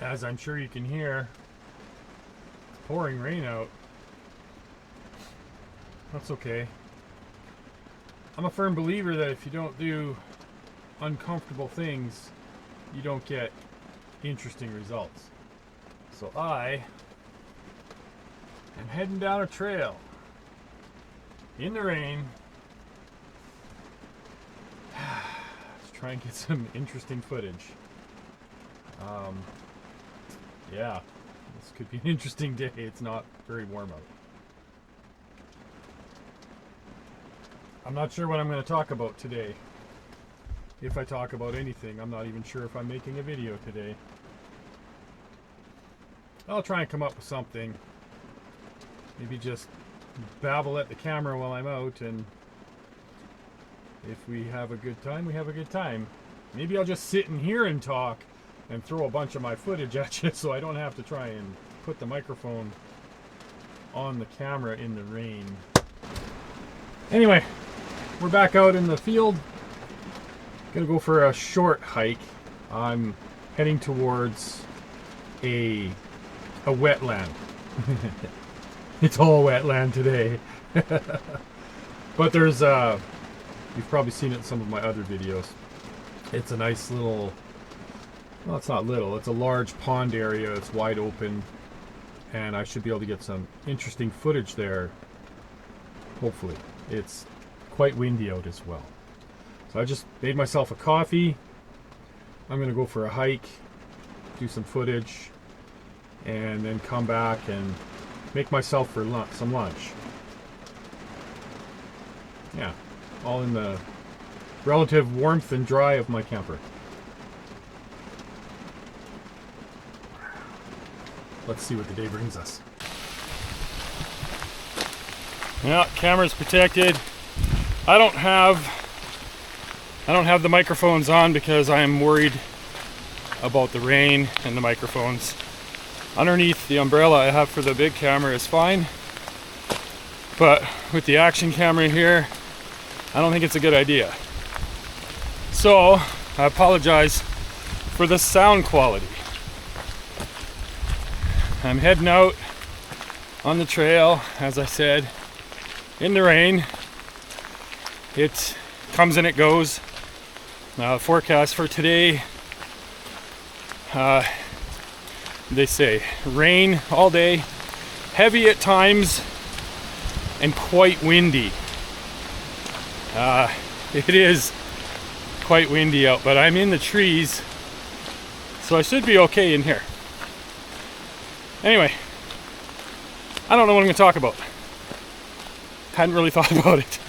As I'm sure you can hear, it's pouring rain out. That's okay. I'm a firm believer that if you don't do uncomfortable things, you don't get interesting results. So I am heading down a trail in the rain to try and get some interesting footage. Yeah, this could be an interesting day. It's not very warm out. I'm not sure what I'm going to talk about today. If I talk about anything, I'm not even sure if I'm making a video today. I'll try and come up with something. Maybe just babble at the camera while I'm out, and if we have a good time, we have a good time. Maybe I'll just sit in here and talk and throw a bunch of my footage at you so I don't have to try and put the microphone on the camera in the rain. Anyway, we're back out in the field. Gonna go for a short hike. I'm heading towards a wetland. It's all wetland today. But there's you've probably seen it in some of my other videos. It's a nice little, well, it's not little, it's a large pond area. It's wide open, and I should be able to get some interesting footage there, hopefully. It's quite windy out as well. So I just made myself a coffee. I'm gonna go for a hike, do some footage, and then come back and make myself for some lunch. Yeah, all in the relative warmth and dry of my camper. Let's see what the day brings us. Yeah, camera's protected. I don't have the microphones on because I am worried about the rain and the microphones. Underneath the umbrella I have for the big camera is fine, but with the action camera here, I don't think it's a good idea. So I apologize for the sound quality. I'm heading out on the trail, as I said, in the rain. It comes and it goes. Forecast for today, they say rain all day, heavy at times, and quite windy. It is quite windy out, but I'm in the trees, so I should be okay in here. Anyway, I don't know what I'm going to talk about. Hadn't really thought about it.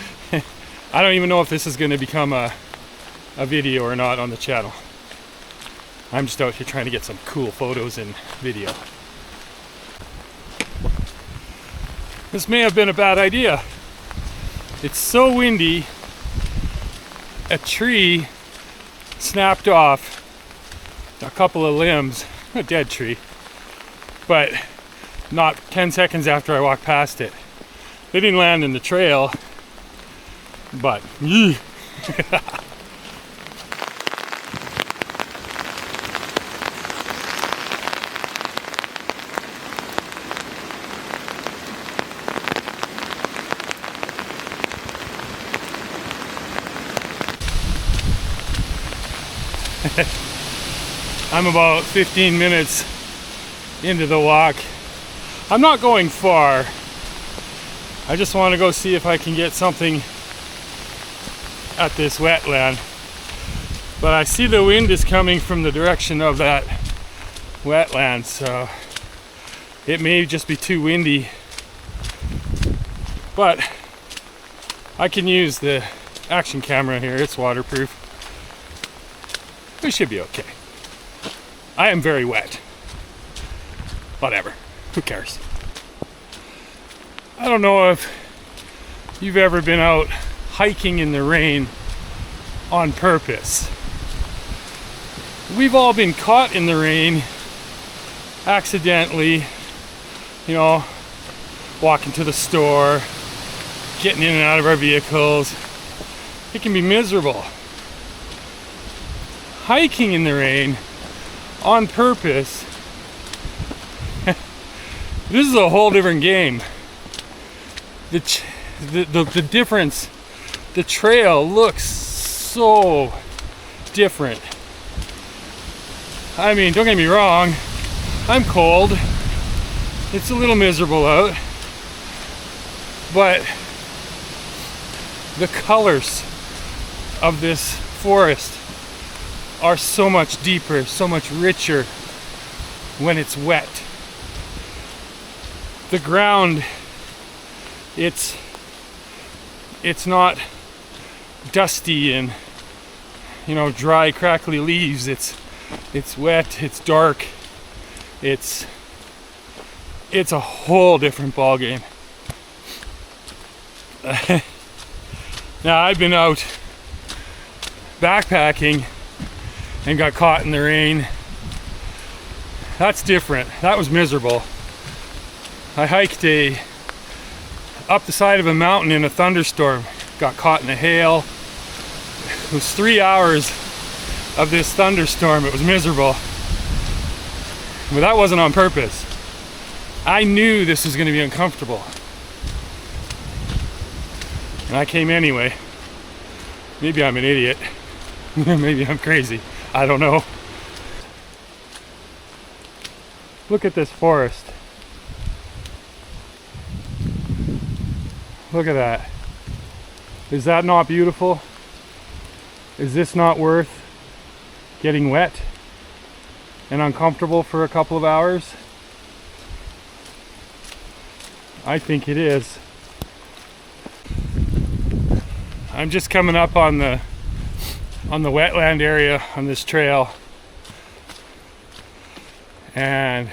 I don't even know if this is going to become a video or not on the channel. I'm just out here trying to get some cool photos and video. This may have been a bad idea. It's so windy, a tree snapped off a couple of limbs, a dead tree, but not 10 seconds after I walked past it. They didn't land in the trail, but I'm about 15 minutes into the walk. I'm not going far. I just want to go see if I can get something at this wetland. But I see the wind is coming from the direction of that wetland, so it may just be too windy. But I can use the action camera here, it's waterproof. We should be okay. I am very wet. Whatever, who cares? I don't know if you've ever been out hiking in the rain on purpose. We've all been caught in the rain accidentally, you know, walking to the store, getting in and out of our vehicles. It can be miserable. Hiking in the rain on purpose This is a whole different game. The difference, the trail looks so different. I mean, don't get me wrong, I'm cold. It's a little miserable out. But the colors of this forest are so much deeper, so much richer when it's wet. The ground, it's not dusty and, you know, dry, crackly leaves. It's wet, it's dark, it's a whole different ball game. Now, I've been out backpacking and got caught in the rain. That's different. That was miserable. I hiked up the side of a mountain in a thunderstorm, got caught in the hail. It was 3 hours of this thunderstorm. It was miserable. But that wasn't on purpose. I knew this was going to be uncomfortable. And I came anyway. Maybe I'm an idiot. Maybe I'm crazy. I don't know. Look at this forest. Look at that. Is that not beautiful? Is this not worth getting wet and uncomfortable for a couple of hours? I think it is. I'm just coming up on the wetland area on this trail, and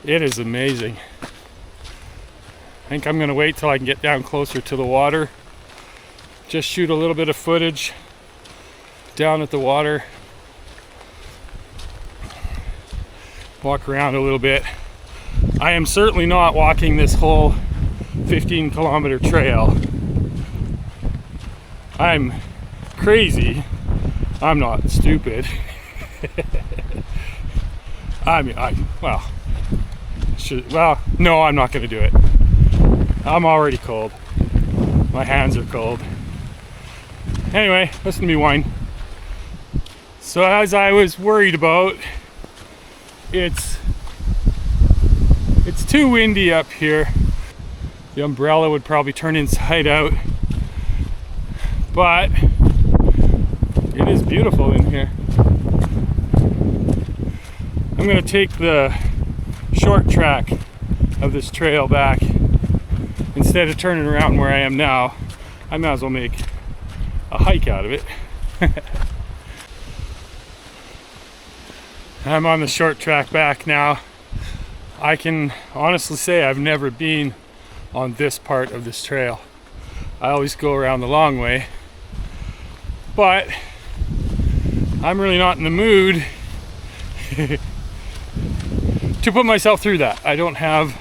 it is amazing. I think I'm gonna wait till I can get down closer to the water, just shoot a little bit of footage down at the water, walk around a little bit. I am certainly not walking this whole 15-kilometer trail. I'm crazy. I'm not stupid. No, I'm not gonna do it. I'm already cold. My hands are cold. Anyway, listen to me whine. So as I was worried about, it's too windy up here. The umbrella would probably turn inside out. But it is beautiful in here. I'm gonna take the short track of this trail back. Instead of turning around where I am now, I might as well make a hike out of it. I'm on the short track back now. I can honestly say I've never been on this part of this trail. I always go around the long way. But I'm really not in the mood to put myself through that. I don't have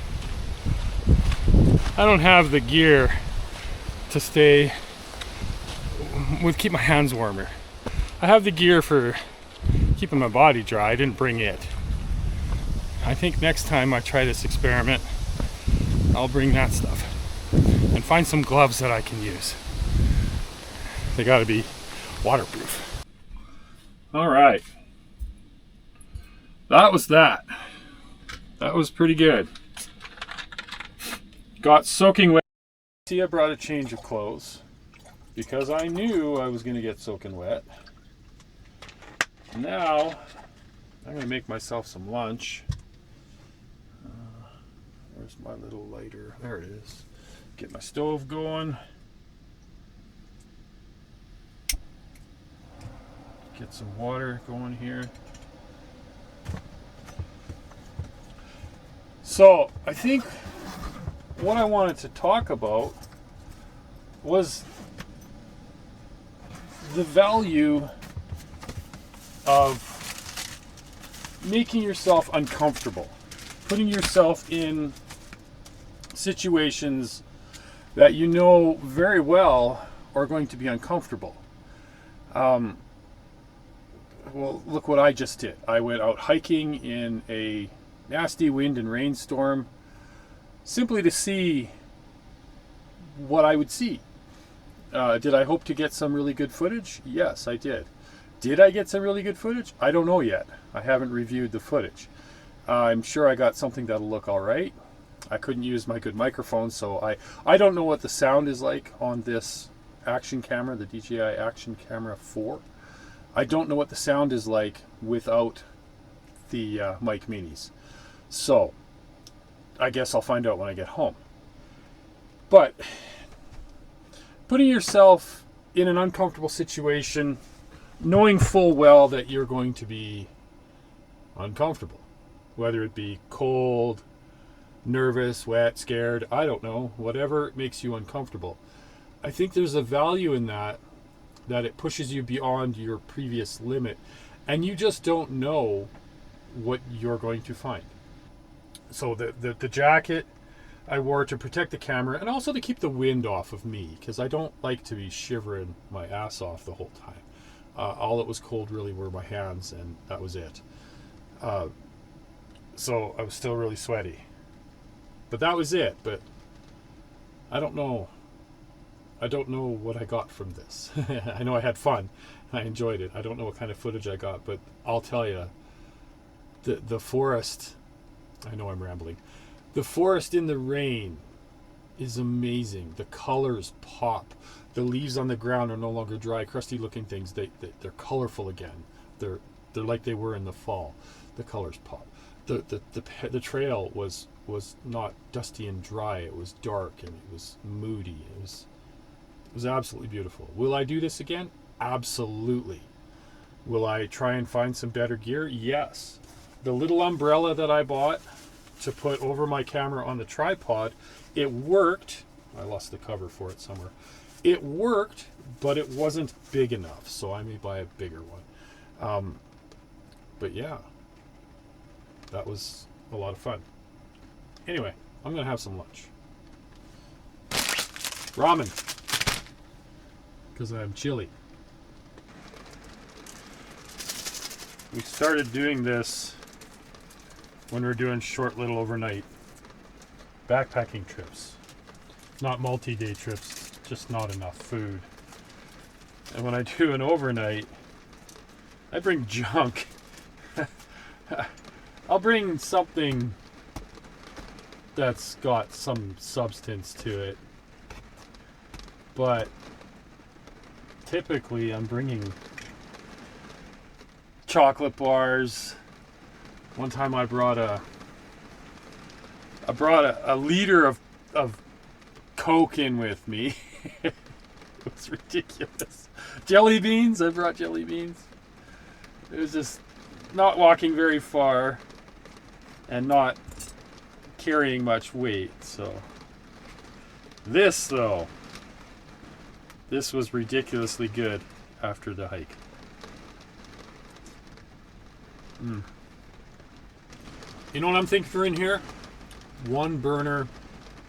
the gear to keep my hands warmer. I have the gear for keeping my body dry. I didn't bring it. I think next time I try this experiment, I'll bring that stuff and find some gloves that I can use. They gotta be waterproof. All right. That was that. That was pretty good. Got soaking wet. See, I brought a change of clothes because I knew I was going to get soaking wet. Now, I'm going to make myself some lunch. Where's my little lighter? There it is. Get my stove going. Get some water going here. So, I think what I wanted to talk about was the value of making yourself uncomfortable, putting yourself in situations that you know very well are going to be uncomfortable. Well, look what I just did. I went out hiking in a nasty wind and rainstorm, simply to see what I would see. Did I hope to get some really good footage? Yes, I did. Did I get some really good footage? I don't know yet. I haven't reviewed the footage. I'm sure I got something that'll look all right. I couldn't use my good microphone, so I don't know what the sound is like on this action camera, the DJI Action Camera 4. I don't know what the sound is like without the mic minis. So I guess I'll find out when I get home. But putting yourself in an uncomfortable situation, knowing full well that you're going to be uncomfortable, whether it be cold, nervous, wet, scared, I don't know, whatever makes you uncomfortable. I think there's a value in that it pushes you beyond your previous limit, and you just don't know what you're going to find. So the jacket I wore to protect the camera and also to keep the wind off of me, because I don't like to be shivering my ass off the whole time. All that was cold really were my hands, and that was it. So I was still really sweaty. But that was it. But I don't know. I don't know what I got from this. I know I had fun. I enjoyed it. I don't know what kind of footage I got, but I'll tell you, the forest, I know I'm rambling, the forest in the rain is amazing. The colors pop. The leaves on the ground are no longer dry, crusty looking things. They're colorful again. They're like they were in the fall. The colors pop. The trail was not dusty and dry. It was dark and it was moody. It was absolutely beautiful. Will I do this again? Absolutely. Will I try and find some better gear? Yes. The little umbrella that I bought to put over my camera on the tripod, it worked. I lost the cover for it somewhere. It worked, but it wasn't big enough, so I may buy a bigger one. But yeah, that was a lot of fun. Anyway, I'm going to have some lunch. Ramen. Because I'm chilly. We started doing this when we were doing short little overnight backpacking trips. Not multi-day trips, just not enough food. And when I do an overnight, I bring junk. I'll bring something that's got some substance to it. But typically I'm bringing chocolate bars. One time I brought a liter of Coke in with me. It was ridiculous. Jelly beans, I brought jelly beans. It was just not walking very far and not carrying much weight. So this though, this was ridiculously good after the hike. You know what I'm thinking for in here? One burner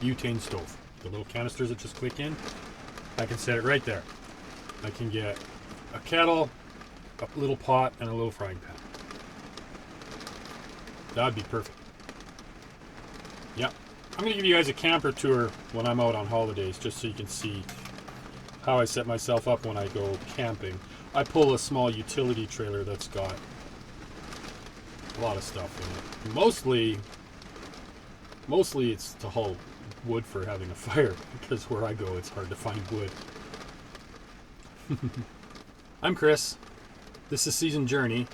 butane stove. The little canisters that just click in. I can set it right there. I can get a kettle, a little pot, and a little frying pan. That'd be perfect. Yeah. I'm going to give you guys a camper tour when I'm out on holidays, just so you can see how I set myself up when I go camping. I pull a small utility trailer that's got a lot of stuff in it. Mostly it's to haul wood for having a fire, because where I go it's hard to find wood. I'm Chris. This is Season Journey.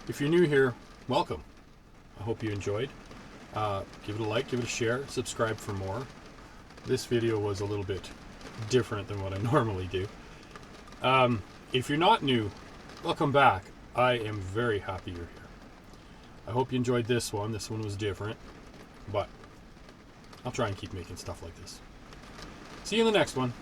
If you're new here, welcome. I hope you enjoyed. Give it a like, give it a share, subscribe for more. This video was a little bit different than what I normally do. If you're not new, welcome back. I am very happy you're here. I hope you enjoyed this one. This one was different, but I'll try and keep making stuff like this. See you in the next one.